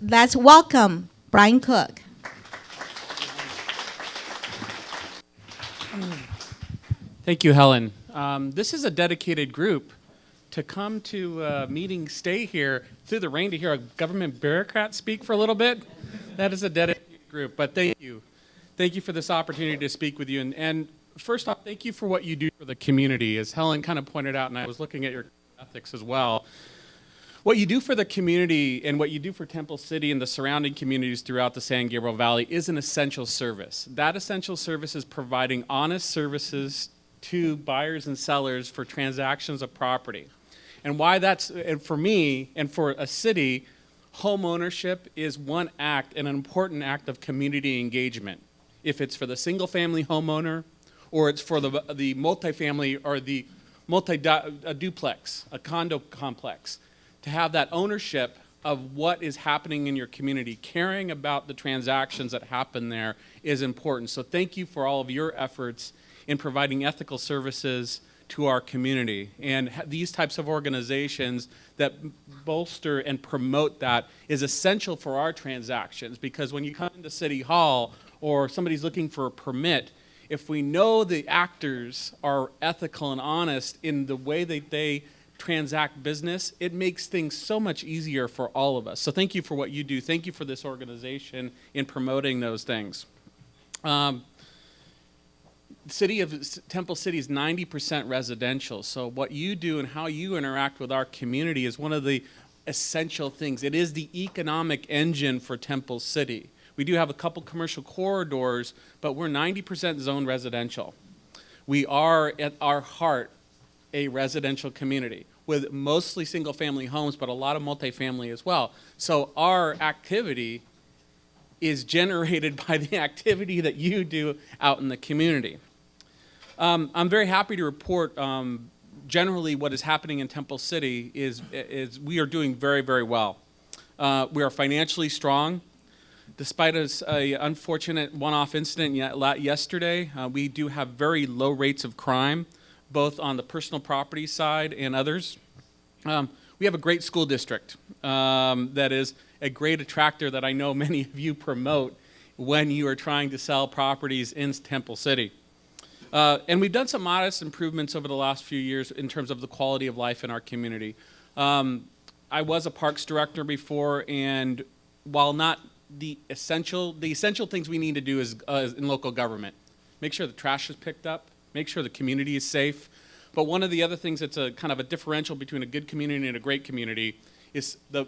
Let's welcome Bryan Cook. Thank you, Helen. This is a dedicated group to come to a meeting, stay here through the rain to hear a government bureaucrat speak for a little bit. That is a dedicated group, but thank you. Thank you for this opportunity to speak with you. And first off, thank you for what you do for the community. As Helen kind of pointed out, and I was looking at your ethics as well, what you do for the community and what you do for Temple City and the surrounding communities throughout the San Gabriel Valley is an essential service. That essential service is providing honest services to buyers and sellers for transactions of property. And why that's, and for me and for a city, home ownership is one act, an important act of community engagement. If it's for the single family homeowner, or it's for the multifamily or the duplex, a condo complex, to have that ownership of what is happening in your community, caring about the transactions that happen there is important. So thank you for all of your efforts in providing ethical services to our community. And these types of organizations that bolster and promote that is essential for our transactions, because when you come into City Hall or somebody's looking for a permit, if we know the actors are ethical and honest in the way that they transact business, it makes things so much easier for all of us. So thank you for what you do. Thank you for this organization in promoting those things. City of Temple City is 90% residential. So what you do and how you interact with our community is one of the essential things. It is the economic engine for Temple City. We do have a couple commercial corridors, but we're 90% zone residential. We are at our heart a residential community with mostly single family homes, but a lot of multifamily as well. So our activity is generated by the activity that you do out in the community. I'm very happy to report generally what is happening in Temple City is we are doing very, very well. We are financially strong. Despite an unfortunate one-off incident yesterday, we do have very low rates of crime, both on the personal property side and others. We have a great school district that is a great attractor that I know many of you promote when you are trying to sell properties in Temple City. And we've done some modest improvements over the last few years in terms of the quality of life in our community. I was a parks director before, and while not the essential things we need to do is in local government. Make sure the trash is picked up, make sure the community is safe. But one of the other things that's a kind of a differential between a good community and a great community is the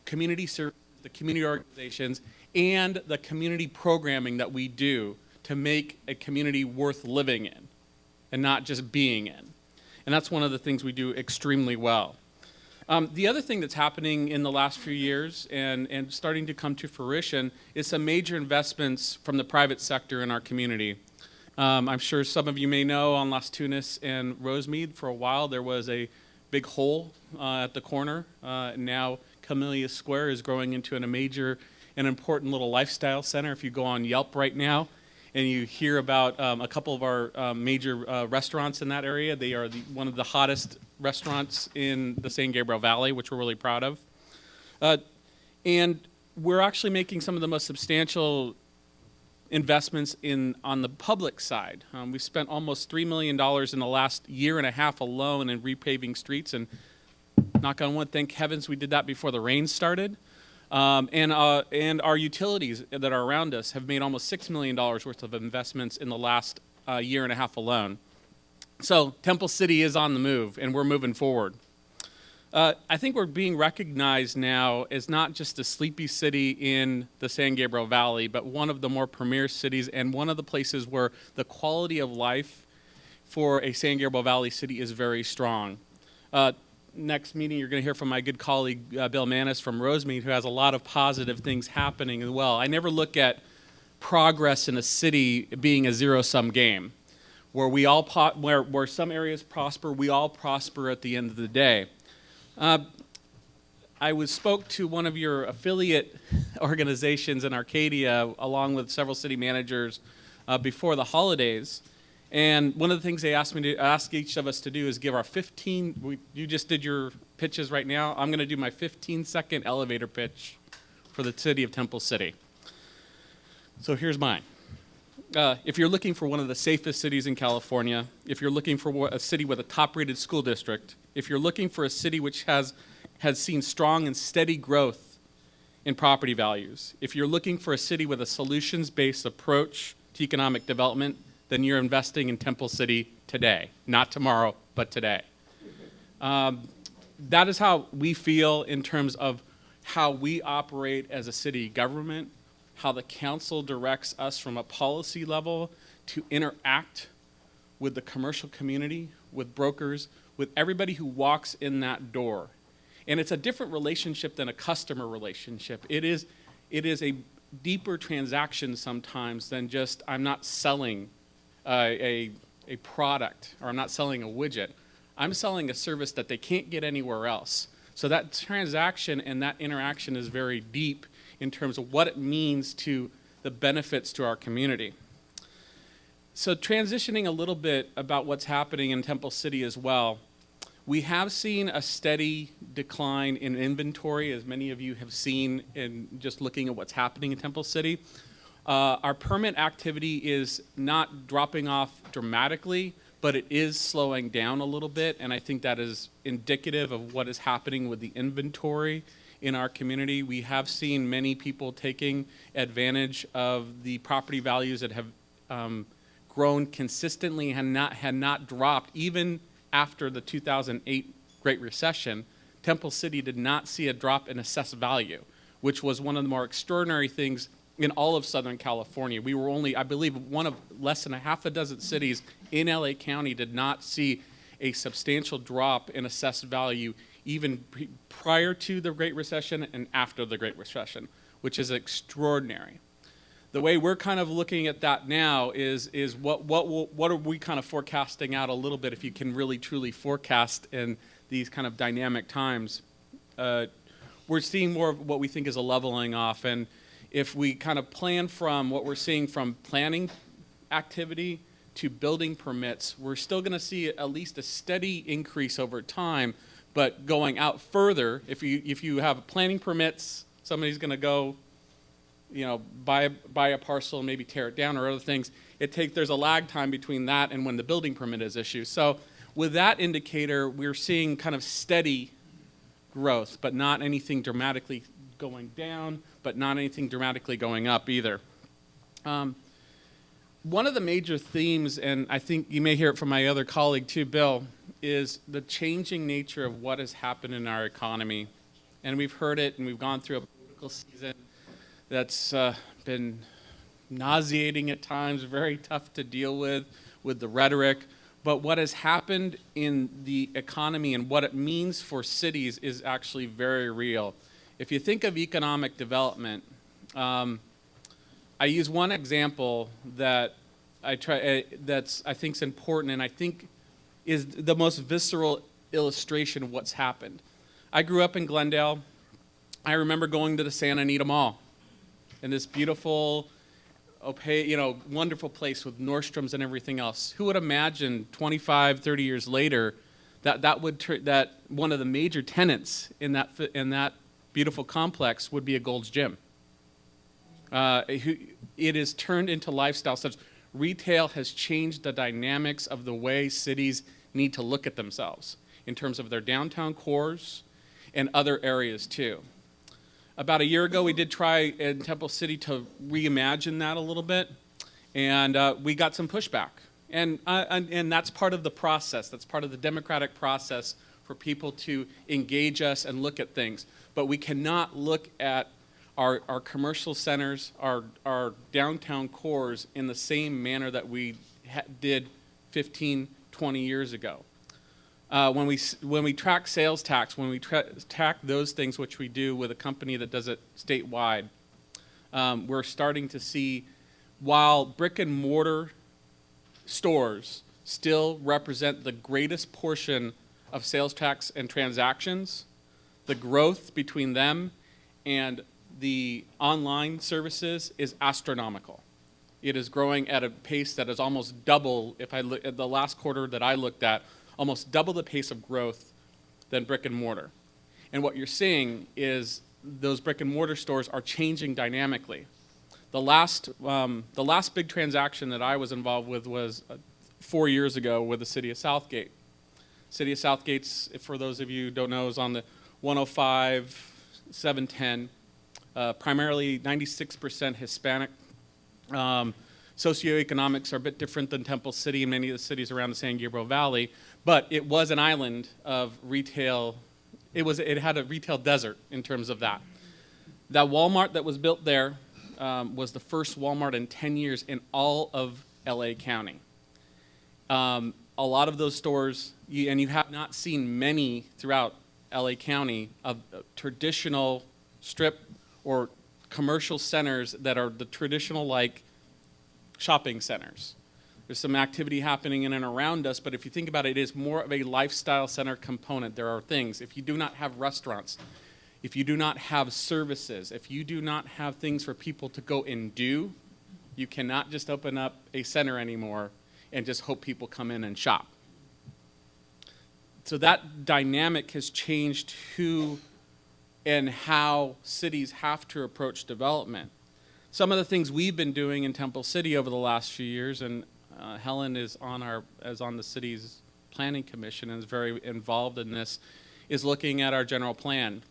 community service, the community organizations, and the community programming that we do to make a community worth living in and not just being in. And that's one of the things we do extremely well. The other thing that's happening in the last few years and starting to come to fruition is some major investments from the private sector in our community. I'm sure some of you may know on Las Tunas and Rosemead for a while there was a big hole at the corner. Now Camellia Square is growing into a major and important little lifestyle center. If you go on Yelp right now and you hear about a couple of our major restaurants in that area, they are one of the hottest restaurants in the San Gabriel Valley, which we're really proud of. And we're actually making some of the most substantial investments on the public side. We spent almost $3 million in the last year and a half alone in repaving streets, and knock on wood, thank heavens we did that before the rain started. And our utilities that are around us have made almost $6 million worth of investments in the last year and a half alone. So Temple City is on the move, and we're moving forward. I think we're being recognized now as not just a sleepy city in the San Gabriel Valley, but one of the more premier cities and one of the places where the quality of life for a San Gabriel Valley city is very strong. Next meeting, you're going to hear from my good colleague, Bill Manis from Rosemead, who has a lot of positive things happening as well. I never look at progress in a city being a zero-sum game, where where some areas prosper, we all prosper at the end of the day. I spoke to one of your affiliate organizations in Arcadia, along with several city managers, before the holidays. And one of the things they asked me to ask each of us to do is give our you just did your pitches right now. I'm going to do my 15-second elevator pitch for the city of Temple City. So here's mine. If you're looking for one of the safest cities in California, if you're looking for a city with a top-rated school district, if you're looking for a city which has seen strong and steady growth in property values, if you're looking for a city with a solutions-based approach to economic development, then you're investing in Temple City today. Not tomorrow, but today. That is how we feel in terms of how we operate as a city government, how the council directs us from a policy level to interact with the commercial community, with brokers, with everybody who walks in that door. And it's a different relationship than a customer relationship. It is a deeper transaction sometimes than just I'm not selling a product or I'm not selling a widget. I'm selling a service that they can't get anywhere else. So that transaction and that interaction is very deep in terms of what it means to the benefits to our community. So transitioning a little bit about what's happening in Temple City as well, we have seen a steady decline in inventory, as many of you have seen in just looking at what's happening in Temple City. Our permit activity is not dropping off dramatically, but it is slowing down a little bit, and I think that is indicative of what is happening with the inventory in our community. We have seen many people taking advantage of the property values that have grown consistently and had not dropped even after the 2008 Great Recession. Temple City did not see a drop in assessed value, which was one of the more extraordinary things in all of Southern California. We were only, I believe, one of less than a half a dozen cities in LA County did not see a substantial drop in assessed value even prior to the Great Recession and after the Great Recession, which is extraordinary. The way we're kind of looking at that now is what are we kind of forecasting out a little bit, if you can really truly forecast in these kind of dynamic times. We're seeing more of what we think is a leveling off, and if we kind of plan from what we're seeing from planning activity to building permits, we're still going to see at least a steady increase over time. But going out further, if you have planning permits, somebody's going to go, buy a parcel and maybe tear it down or other things. There's a lag time between that and when the building permit is issued. So with that indicator, we're seeing kind of steady growth, but not anything dramatically going down, but not anything dramatically going up either. One of the major themes, and I think you may hear it from my other colleague too, Bill, is the changing nature of what has happened in our economy. And we've heard it, and we've gone through a political season that's been nauseating at times, very tough to deal with the rhetoric. But what has happened in the economy and what it means for cities is actually very real. If you think of economic development, I use one example that I think is important, and I think is the most visceral illustration of what's happened. I grew up in Glendale. I remember going to the Santa Anita Mall, in this beautiful, wonderful place with Nordstrom's and everything else. Who would imagine 25, 30 years later that one of the major tenants in that beautiful complex would be a Gold's Gym? It is turned into lifestyle such. Retail has changed the dynamics of the way cities need to look at themselves in terms of their downtown cores and other areas too. About a year ago, we did try in Temple City to reimagine that a little bit, and we got some pushback. And that's part of the process. That's part of the democratic process for people to engage us and look at things. But we cannot look at our commercial centers, our downtown cores in the same manner that we did 15, 20 years ago. When we track sales tax, when we track those things, which we do with a company that does it statewide, we're starting to see, while brick and mortar stores still represent the greatest portion of sales tax and transactions, the growth between them and the online services is astronomical. It is growing at a pace that is almost double, if I look at the last quarter that I looked at, almost double the pace of growth than brick and mortar. And what you're seeing is those brick and mortar stores are changing dynamically. The last big transaction that I was involved with was 4 years ago with the city of Southgate. City of Southgate's, for those of you who don't know, is on the 105, 710, primarily 96% Hispanic. Socioeconomics are a bit different than Temple City and many of the cities around the San Gabriel Valley, but it was an island of retail. It had a retail desert in terms of that. That Walmart that was built there was the first Walmart in 10 years in all of LA County. A lot of those stores, and you have not seen many throughout LA County of traditional strip or commercial centers that are the traditional like shopping centers. There's some activity happening in and around us, but if you think about it, it is more of a lifestyle center component. There are things. If you do not have restaurants, if you do not have services, if you do not have things for people to go and do, you cannot just open up a center anymore and just hope people come in and shop. So that dynamic has changed who and how cities have to approach development. Some of the things we've been doing in Temple City over the last few years, and Helen is on the city's planning commission and is very involved in this, is looking at our general plan.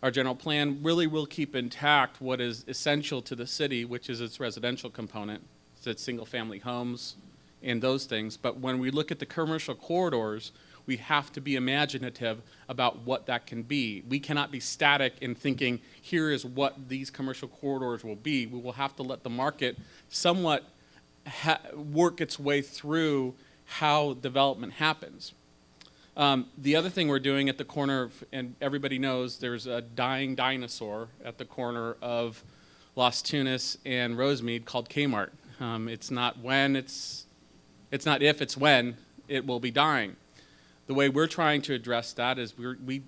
Our general plan really will keep intact what is essential to the city, which is its residential component. It's its single-family homes and those things. But when we look at the commercial corridors, we have to be imaginative about what that can be. We cannot be static in thinking, here is what these commercial corridors will be. We will have to let the market somewhat work its way through how development happens. The other thing we're doing at the corner of, and everybody knows there's a dying dinosaur at the corner of Las Tunas and Rosemead called Kmart. It's not not if, it's when it will be dying. The way we're trying to address that is we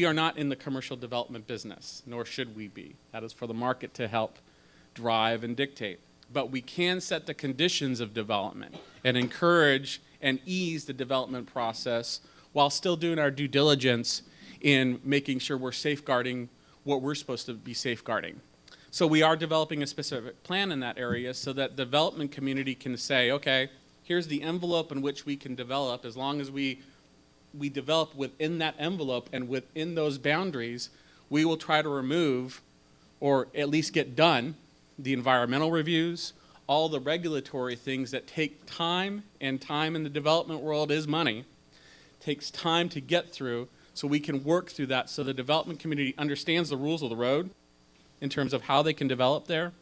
are not in the commercial development business, nor should we be. That is for the market to help drive and dictate. But we can set the conditions of development and encourage and ease the development process while still doing our due diligence in making sure we're safeguarding what we're supposed to be safeguarding. So we are developing a specific plan in that area so that the development community can say, okay, here's the envelope in which we can develop. As long as we develop within that envelope and within those boundaries, we will try to remove or at least get done the environmental reviews, all the regulatory things that take time, and time in the development world is money. Takes time to get through, so we can work through that so the development community understands the rules of the road in terms of how they can develop there,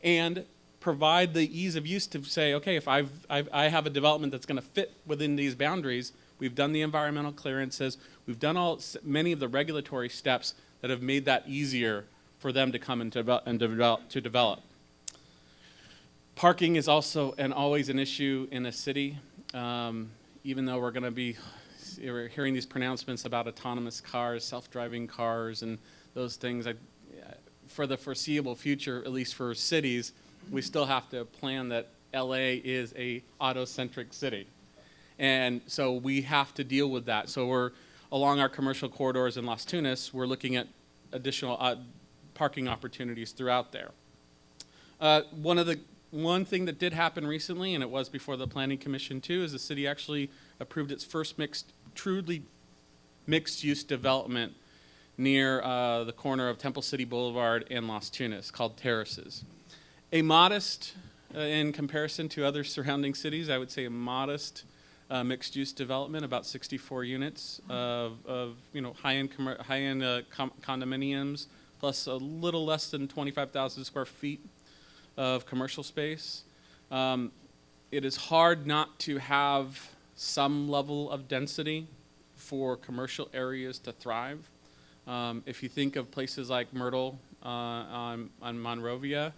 and provide the ease of use to say, okay, if I have a development that's going to fit within these boundaries, we've done the environmental clearances, we've done many of the regulatory steps that have made that easier for them to come and develop. Parking is also always an issue in a city, even though we're hearing these pronouncements about autonomous cars, self-driving cars, and those things. For the foreseeable future, at least for cities, we still have to plan that LA is a auto-centric city. And so we have to deal with that. So we're, along our commercial corridors in Las Tunas, we're looking at additional parking opportunities throughout there. One thing that did happen recently, and it was before the Planning Commission too, is the city actually approved its first truly mixed-use development near the corner of Temple City Boulevard and Las Tunas called Terraces. A modest, in comparison to other surrounding cities, I would say a modest mixed-use development, about 64 units of high-end condominiums, plus a little less than 25,000 square feet of commercial space. It is hard not to have some level of density for commercial areas to thrive. If you think of places like Myrtle on Monrovia,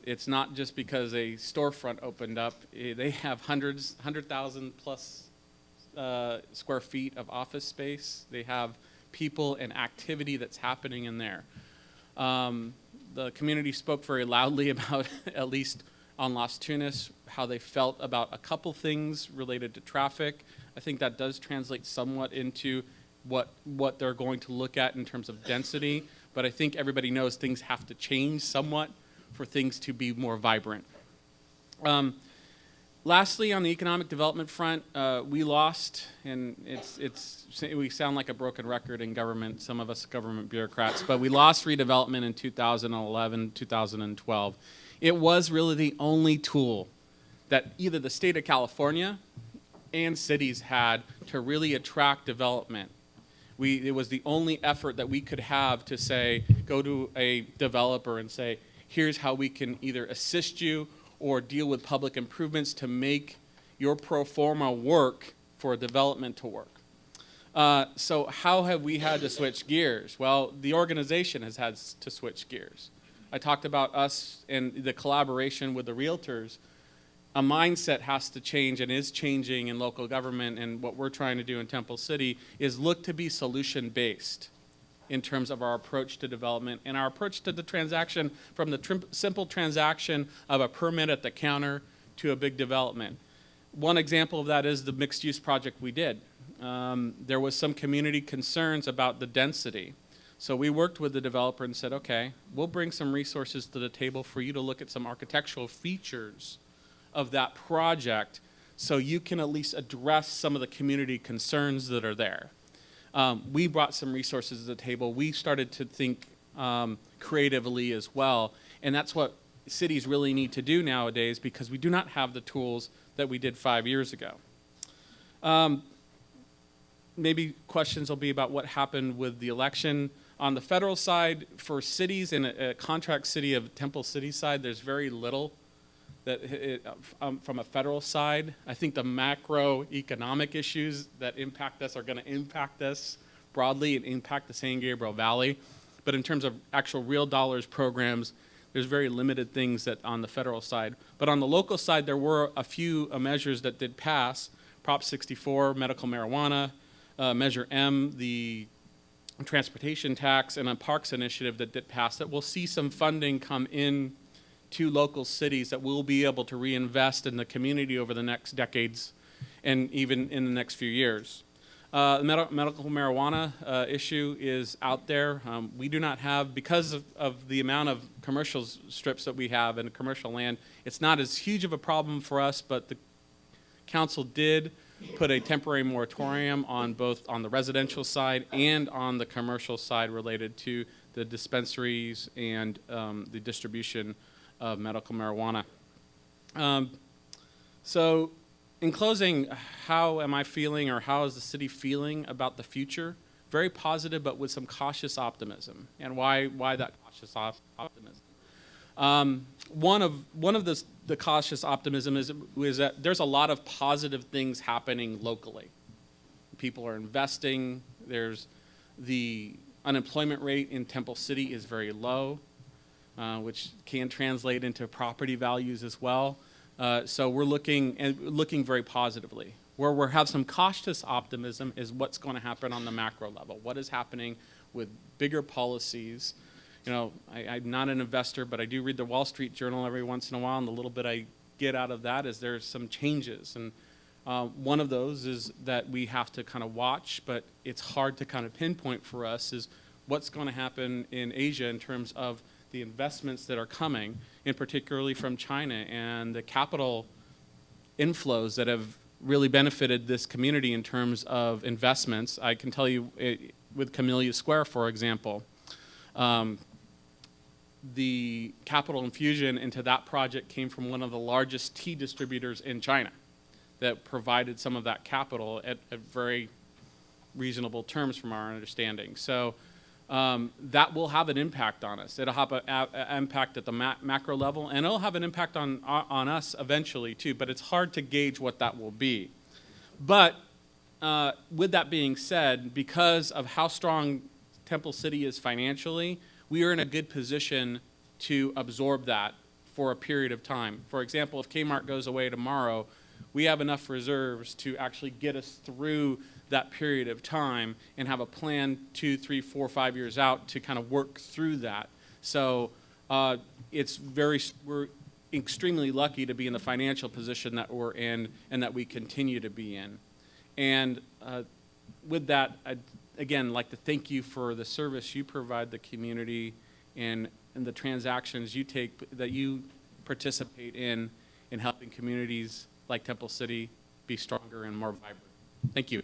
it's not just because a storefront opened up. They have 100,000 plus square feet of office space. They have people and activity that's happening in there. The community spoke very loudly about, at least on Las Tunas, how they felt about a couple things related to traffic. I think that does translate somewhat into what they're going to look at in terms of density, but I think everybody knows things have to change somewhat for things to be more vibrant. Lastly, on the economic development front, we lost, and we sound like a broken record in government, some of us government bureaucrats, but we lost redevelopment in 2011, 2012. It was really the only tool that either the state of California and cities had to really attract development. It was the only effort that we could have to say, go to a developer and say, here's how we can either assist you or deal with public improvements to make your pro forma work for development to work. So how have we had to switch gears? Well, the organization has had to switch gears. I talked about us and the collaboration with the realtors. A mindset has to change and is changing in local government, and what we're trying to do in Temple City is look to be solution-based in terms of our approach to development and our approach to the transaction, from the simple transaction of a permit at the counter to a big development. One example of that is the mixed-use project we did. There was some community concerns about the density. So we worked with the developer and said, okay, we'll bring some resources to the table for you to look at some architectural features of that project so you can at least address some of the community concerns that are there. We brought some resources to the table. We started to think creatively as well, and that's what cities really need to do nowadays, because we do not have the tools that we did 5 years ago. Maybe questions will be about what happened with the election. On the federal side, for cities in a contract city of Temple City side, there's very little that from a federal side. I think the macroeconomic issues that impact us are going to impact us broadly and impact the San Gabriel Valley. But in terms of actual real dollars programs, there's very limited things that on the federal side. But on the local side, there were a few measures that did pass. Prop 64, medical marijuana, Measure M, the transportation tax, and a parks initiative that did pass, that we'll see some funding come in to local cities that we'll be able to reinvest in the community over the next decades and even in the next few years. The medical marijuana issue is out there. We do not have, because of the amount of commercial strips that we have in commercial land, it's not as huge of a problem for us, but the council did put a temporary moratorium on both on the residential side and on the commercial side related to the dispensaries and the distribution of medical marijuana. So in closing, how am I feeling, or how is the city feeling about the future? Very positive, but with some cautious optimism. And why that cautious optimism? One of the cautious optimism is that there's a lot of positive things happening locally. People are investing. There's the unemployment rate in Temple City is very low, which can translate into property values as well. So we're looking very positively. Where we have some cautious optimism is what's going to happen on the macro level. What is happening with bigger policies? You know, I'm not an investor, but I do read the Wall Street Journal every once in a while, and the little bit I get out of that is there's some changes. And one of those is that we have to kind of watch, but it's hard to kind of pinpoint for us, is what's going to happen in Asia in terms of the investments that are coming, and particularly from China, and the capital inflows that have really benefited this community in terms of investments. I can tell you with Camellia Square, for example, the capital infusion into that project came from one of the largest tea distributors in China that provided some of that capital at very reasonable terms from our understanding. So that will have an impact on us. It'll have an impact at the macro level, and it'll have an impact on us eventually too, but it's hard to gauge what that will be. But with that being said, because of how strong Temple City is financially, we are in a good position to absorb that for a period of time. For example, if Kmart goes away tomorrow, we have enough reserves to actually get us through that period of time and have a plan 2, 3, 4, 5 years out to kind of work through that. So we're extremely lucky to be in the financial position that we're in and that we continue to be in. And with that, again, like to thank you for the service you provide the community and the transactions you take, that you participate in helping communities like Temple City be stronger and more vibrant. Thank you.